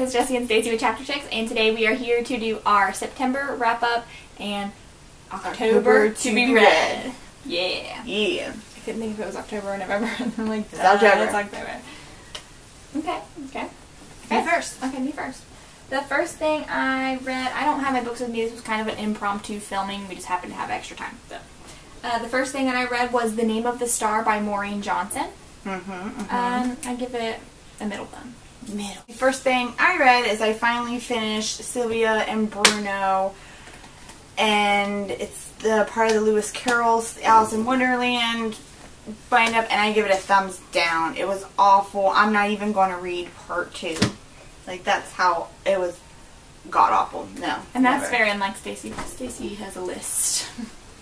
it's Jessie and Stacy with Chapter Chicks, and today we are here to do our September wrap-up and October to be read. Yeah. Yeah. I couldn't think if it was October or November. I'm like, it's October. It's October. Okay. Me first. Okay, me first. The first thing I read, I don't have my books with me. This was kind of an impromptu filming. We just happened to have extra time. So, the first thing that I read was The Name of the Star by Maureen Johnson. I give it a middle thumb. Middle. The first thing I read is I finally finished Sylvia and Bruno, and it's the part of the Lewis Carroll's Alice in Wonderland bind-up, and I give it a thumbs down. It was awful. I'm not even going to read part 2. Like, that's how it was god-awful. No. And that's very unlike Stacy. Stacy has a list.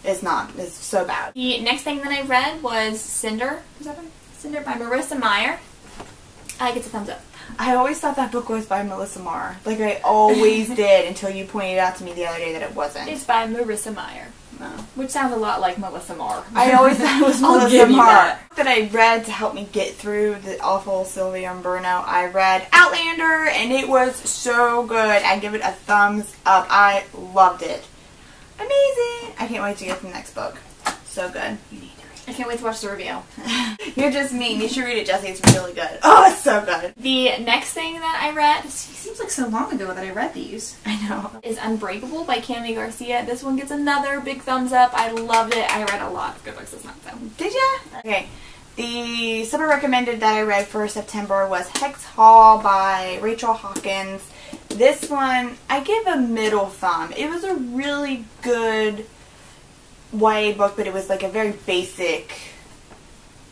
It's not. It's so bad. The next thing that I read was Cinder. Is that right? Cinder by Marissa Meyer. I get a thumbs up. I always thought that book was by Melissa Marr. Like, I always did until you pointed out to me the other day that it wasn't. It's by Marissa Meyer. No. Which sounds a lot like Melissa Marr. I always thought it was Melissa Marr. That I read to help me get through the awful Sylvia and Bruno. I read Outlander, and it was so good. I give it a thumbs up. I loved it. Amazing. I can't wait to get to the next book. So good. You need to read it. I can't wait to watch the review. You're just mean. You should read it, Jessie. It's really good. Oh, it's so good. The next thing that I read, it seems like so long ago that I read these. I know. Is Unbreakable by Cami Garcia. This one gets another big thumbs up. I loved it. I read a lot of good books this month, though. Did ya? Okay. The summer recommended that I read for September was Hex Hall by Rachel Hawkins. This one, I give a middle thumb. It was a really good YA book, but it was like a very basic,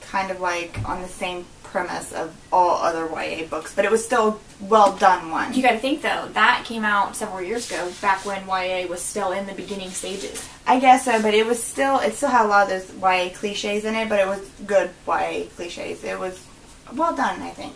kind of like on the same premise of all other YA books, but it was still a well done one. You gotta think though, that came out several years ago, back when YA was still in the beginning stages. I guess so, but it still had a lot of those YA cliches in it, but it was good YA cliches. It was well done, I think.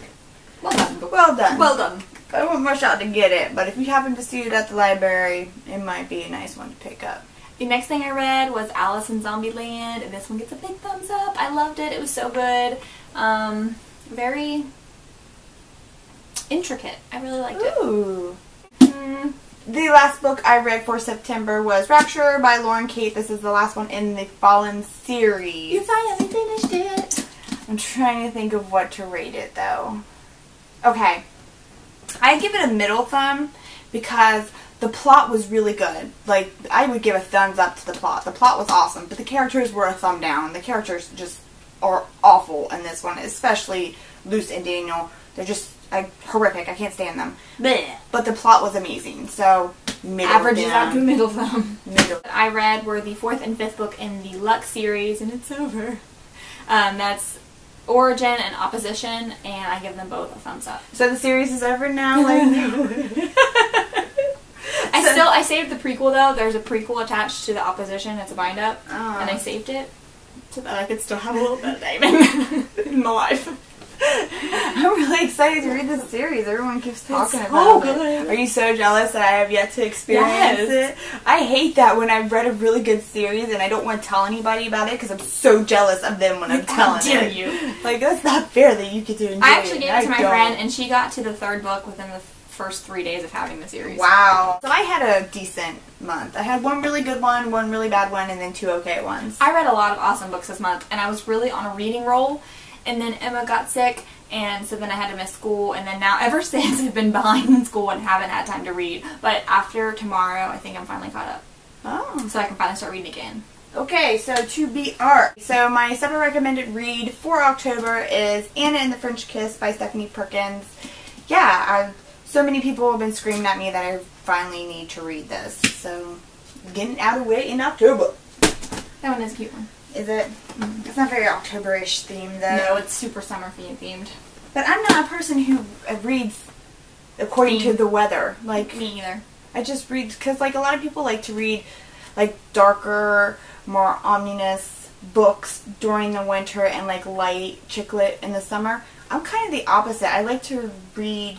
Well done. Well done. Well done. I won't rush out to get it, but if you happen to see it at the library, it might be a nice one to pick up. The next thing I read was Alice in Zombieland, and this one gets a big thumbs up. I loved it. It was so good. Very intricate. I really liked it. Ooh. The last book I read for September was Rapture by Lauren Kate. This is the last one in the Fallen series. You finally finished it. I'm trying to think of what to rate it, though. Okay. I give it a middle thumb because the plot was really good. Like, I would give a thumbs up to the plot. The plot was awesome, but the characters were a thumb down. The characters just are awful in this one, especially Luce and Daniel. They're just horrific. I can't stand them. Blech. But the plot was amazing, so middle averages down. out to a middle thumb. Middle. I read were the 4th and 5th book in the Lux series, and it's over. That's Origin and Opposition, and I give them both a thumbs up. So the series is over now? Like, I saved the prequel though. There's a prequel attached to the Opposition. It's a bind up, and I saved it so that I could still have a little bit of Damon in my life. I'm really excited to read this series. Everyone keeps talking so about good. it. Are you so jealous that I have yet to experience it? I hate that when I've read a really good series and I don't want to tell anybody about it because I'm so jealous of them when I'm telling it. How dare you? Like, that's not fair that you get to enjoy it. I actually gave it to my friend, and she got to the 3rd book within the first 3 days of having the series. Wow. So I had a decent month. I had one really good one really bad one, and then 2 okay ones. I read a lot of awesome books this month, and I was really on a reading roll, and then Emma got sick, and so then I had to miss school, and then now ever since I've been behind in school and haven't had time to read. But after tomorrow, I think I'm finally caught up. Oh. So I can finally start reading again. Okay, so TBR. So my summer recommended read for October is Anna and the French Kiss by Stephanie Perkins. Yeah, so many people have been screaming at me that I finally need to read this. So, getting out of the way in October. That one is a cute one. Is it? It's not very October-ish themed, though. No, it's super summer themed. But I'm not a person who reads according to the weather. Like, me either. I just read, because like a lot of people like to read like darker, more ominous books during the winter and like light chick lit in the summer. I'm kind of the opposite. I like to read,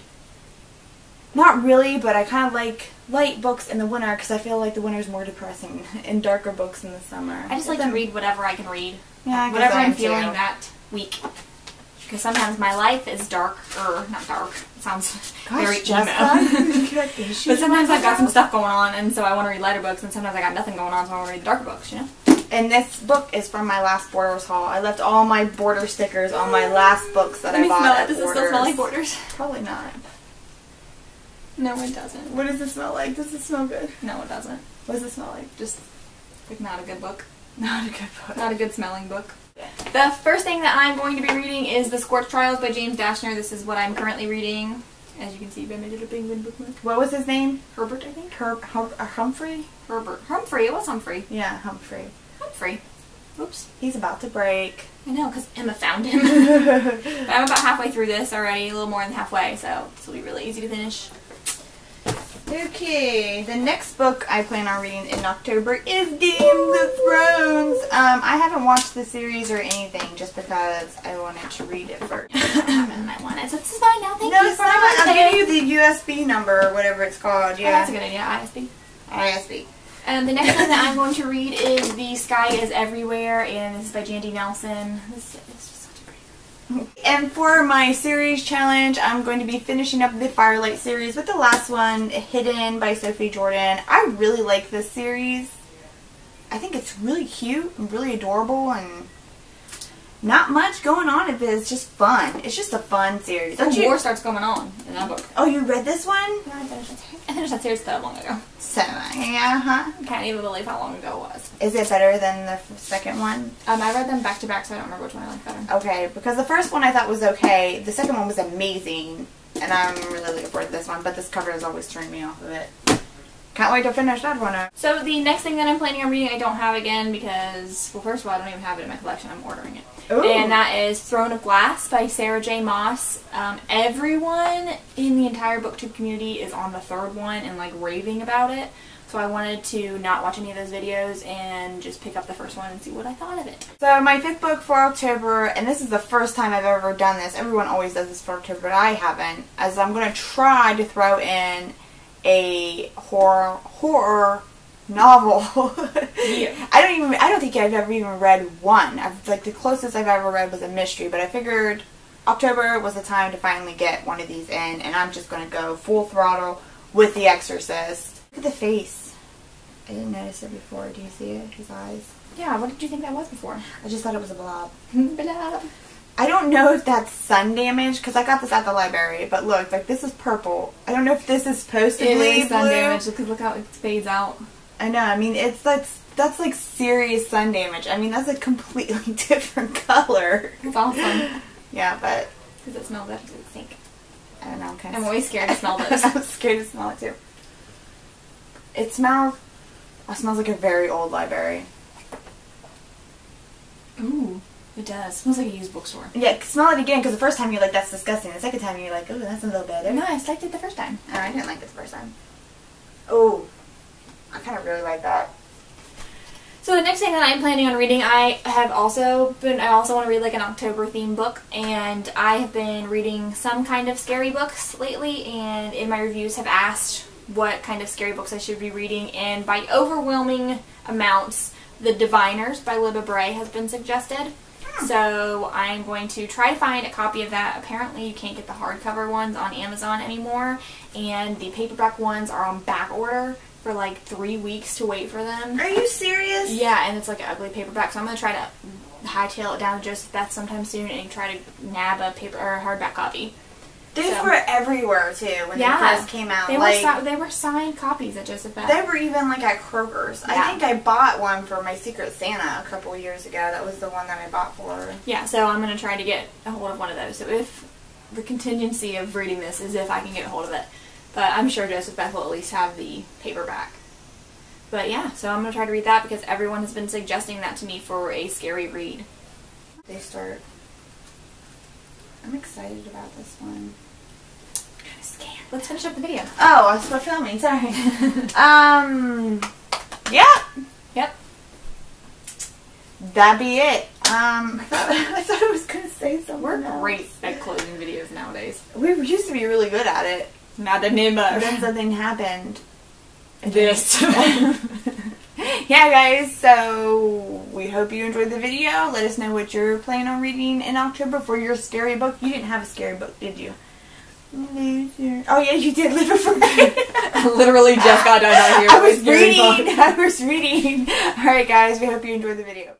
not really, but I kind of like light books in the winter because I feel like the winter is more depressing, and darker books in the summer. I just like to read whatever I can read. Yeah, whatever I'm feeling that week. Because sometimes my life is dark, or not dark, it sounds very emo. But sometimes I've got some stuff going on, and so I want to read lighter books, and sometimes I got nothing going on, so I want to read the darker books, you know? And this book is from my last Borders haul. I left all my Border stickers on my last books that I bought at Does Borders. it still smell like Borders? Probably not. No, it doesn't. What does it smell like? Does it smell good? No, it doesn't. What does it smell like? Just, like, not a good book. Not a good book. Not a good smelling book. The first thing that I'm going to be reading is The Scorch Trials by James Dashner. This is what I'm currently reading. As you can see, I made it a penguin bookmark. What was his name? Herbert, I think? Humphrey? Herbert. Humphrey. It was Humphrey. Yeah, Humphrey. Humphrey. Oops. He's about to break. I know, because Emma found him. But I'm about halfway through this already, a little more than halfway, so this will be really easy to finish. Okay, the next book I plan on reading in October is Game of Thrones. I haven't watched the series or anything just because I wanted to read it first. And I want it, so this is fine now. Thank No, you it's for not. my I'll give you the USB number or whatever it's called. Yeah, Oh, that's a good idea. ISB. ISB. The next one that I'm going to read is The Sky is Everywhere, and this is by Jandy Nelson. This is just such a pretty book. And for my series challenge, I'm going to be finishing up the Firelight series with the last one, Hidden by Sophie Jordan. I really like this series. I think it's really cute and really adorable and not much going on with it. It's just fun. It's just a fun series. The war starts going on in that book. Oh, you read this one? No, I finished that series so long ago. So, yeah, I can't even believe how long ago it was. Is it better than the second one? I read them back to back, so I don't remember which one I liked better. Okay, because the first one I thought was okay. The second one was amazing, and I'm really looking forward to this one, but this cover has always turned me off of it. Can't wait to finish that one up. So the next thing that I'm planning on reading I don't have again because, well, first of all, I don't even have it in my collection. I'm ordering it. Ooh. And that is Throne of Glass by Sarah J. Maas. Everyone in the entire booktube community is on the third one and, like, raving about it. So I wanted to not watch any of those videos and just pick up the first one and see what I thought of it. So my fifth book for October, and this is the first time I've ever done this. Everyone always does this for October, but I haven't. As I'm going to try to throw in a horror novel. Yeah. I don't think I've ever even read one. Like the closest I've ever read was a mystery, but I figured October was the time to finally get one of these in, and I'm just going to go full throttle with The Exorcist. Look at the face. I didn't notice it before. Do you see it? His eyes. Yeah, what did you think that was before? I just thought it was a blob. Blob. I don't know if that's sun damage, because I got this at the library, but look, like this is purple. I don't know if this is supposed to be It is sun blue. damage, because look how it fades out. I know, I mean, that's like serious sun damage. I mean, that's a completely different color. It's awesome. Yeah, but Because it smells after the sink. I don't know. I'm always scared to smell those. I'm scared to smell it too. It smells like a very old library. Ooh, it does. It smells like a used bookstore. Yeah, smell it again, because the first time you're like, that's disgusting. The second time you're like, oh, that's a little better. No, I liked it the first time. Oh, I didn't like it the first time. Oh, I kind of really like that. So the next thing that I'm planning on reading, I also want to read like an October themed book, and I have been reading some kind of scary books lately, and in my reviews have asked what kind of scary books I should be reading, and by overwhelming amounts, The Diviners by Libba Bray has been suggested. So I'm going to try to find a copy of that. Apparently you can't get the hardcover ones on Amazon anymore, and the paperback ones are on back order for like 3 weeks to wait for them. Are you serious? Yeah, and it's like an ugly paperback, so I'm going to try to hightail it down to Joseph Beth sometime soon and try to nab a paper or a hardback copy. These were everywhere too when they first came out. They were signed copies at Joseph Beth. They were even like at Kroger's. Yeah. I think I bought one for my Secret Santa a couple of years ago. That was the one that I bought for her. Yeah, so I'm going to try to get a hold of one of those. So if the contingency of reading this is if I can get a hold of it. But I'm sure Joseph Beth will at least have the paperback. But yeah, so I'm going to try to read that because everyone has been suggesting that to me for a scary read. They start. I'm excited about this one. I'm scared. Let's finish up the video. Oh, I was still filming. Sorry. Yeah. Yep. That'd be it. I thought I was gonna say something. We're else. great at closing videos nowadays. We used to be really good at it. Not anymore. Then something happened. This. Yeah, guys. So we hope you enjoyed the video. Let us know what you're planning on reading in October for your scary book. You didn't have a scary book, did you? Loser. Oh yeah, you did. Live it for me. Literally just got done out here. I was reading. Alright guys, we hope you enjoyed the video.